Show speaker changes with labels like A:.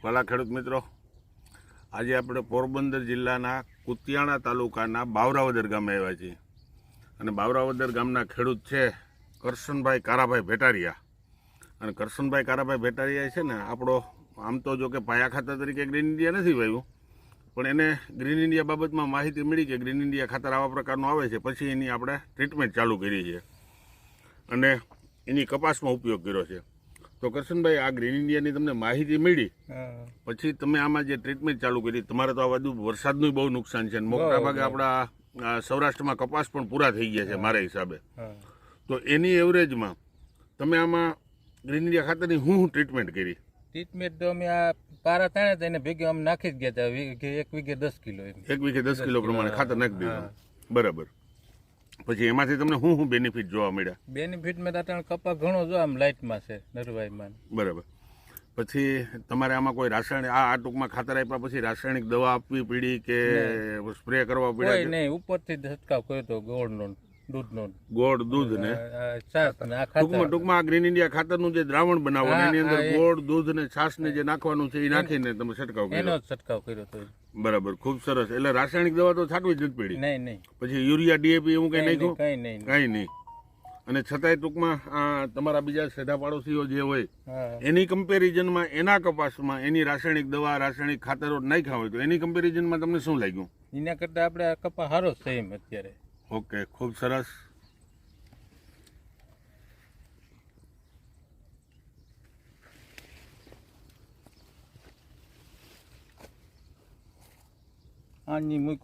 A: ભલા ખેડૂત મિત્રો, આજે આપણે પોરબંદર જિલ્લાના કુતિયાણા તાલુકાના બાવરાવદર ગામે આવ્યા છીએ અને બાવરાવદર ગામના ખેડૂત છે કરશનભાઈ કારાભાઈ ભેટારિયા. અને કરશનભાઈ કારાભાઈ ભેટારિયા છે ને આપણો આમ તો જો કે પાયા ખાતર તરીકે ગ્રીન ઇન્ડિયા નથી વાવ્યું, પણ એને ગ્રીન ઇન્ડિયા બાબતમાં માહિતી મળી કે ગ્રીન ઇન્ડિયા ખાતર આવા પ્રકારનું આવે છે. પછી એની આપણે ટ્રીટમેન્ટ ચાલુ કરી છે અને એની કપાસમાં ઉપયોગ કર્યો છે. તો કરશનભાઈ, આ ગ્રીન ઇન્ડિયાની તમને માહિતી મળી પછી તમે આમાં જે ટ્રીટમેન્ટ ચાલુ કરી, તમારે તો આ બધું વરસાદનું બહુ નુકસાન છે, મોટા ભાગે આપણા સૌરાષ્ટ્રમાં કપાસ પણ પૂરા થઈ ગયા છે મારા હિસાબે. તો એની એવરેજમાં તમે આમાં ગ્રીન ઇન્ડિયા ખાતરની હું ટ્રીટમેન્ટ કરી?
B: ટ્રીટમેન્ટ તો અમે આ પારા તાણે તેને ભેગી અમે નાખી જ ગયા હતા. 1 વીઘે 10 કિલો,
A: 1 વીઘે 10 કિલો પ્રમાણે ખાતર નાખી દીધું. બરાબર. પછી એમાંથી તમને શું બેનિફિટ જોવા મળ્યા?
B: બેનિફિટમાં તો કપા ઘણો જો આમ લાઇટમાં છે, નરવાઈમાં.
A: બરાબર. પછી તમારે આમાં કોઈ રાસાયણિક આ ટૂંકમાં ખાતર આપ્યા પછી રાસાયણિક દવા આપવી પડી કે સ્પ્રે કરવા પડ્યા?
B: કોઈ નહીં, ઉપરથી છંટકાવ કર્યો તો ગોળનો, દૂધનો.
A: ગોળ, દૂધ ને ટૂંકમાં આ ગ્રીન ઇન્ડિયા ખાતરનું જે દ્રાવણ બનાવવાનું એની અંદર ગોળ, દૂધ ને છાશ ને જે નાખવાનું છે એ નાખીને તમે છંટકાવ કર્યો?
B: એનો છંટકાવ કર્યો તો.
A: બરાબર, ખૂબ સરસ. એટલે રાસાયણિક દવા તો છાંટવી જ નથી પડી?
B: નહીં નહીં.
A: પછી યુરિયા, ડીએપી એવું કઈ નાખ્યું?
B: કઈ નહીં.
A: કઈ નહીં. અને છતાંય ટૂંકમાં તમારા બીજા સેધા પાડોશીઓ જે હોય એની કમ્પેરિઝનમાં એના કપાસમાં એની રાસાયણિક દવા, રાસાયણિક ખાતરો નાખ્યા હોય તો એની કમ્પેરિઝનમાં તમને શું લાગ્યું?
B: એના કરતાં આપણે આ કપા સારો જ છે એમ અત્યારે.
A: ઓકે, ખૂબ સરસ.
B: આની મૂક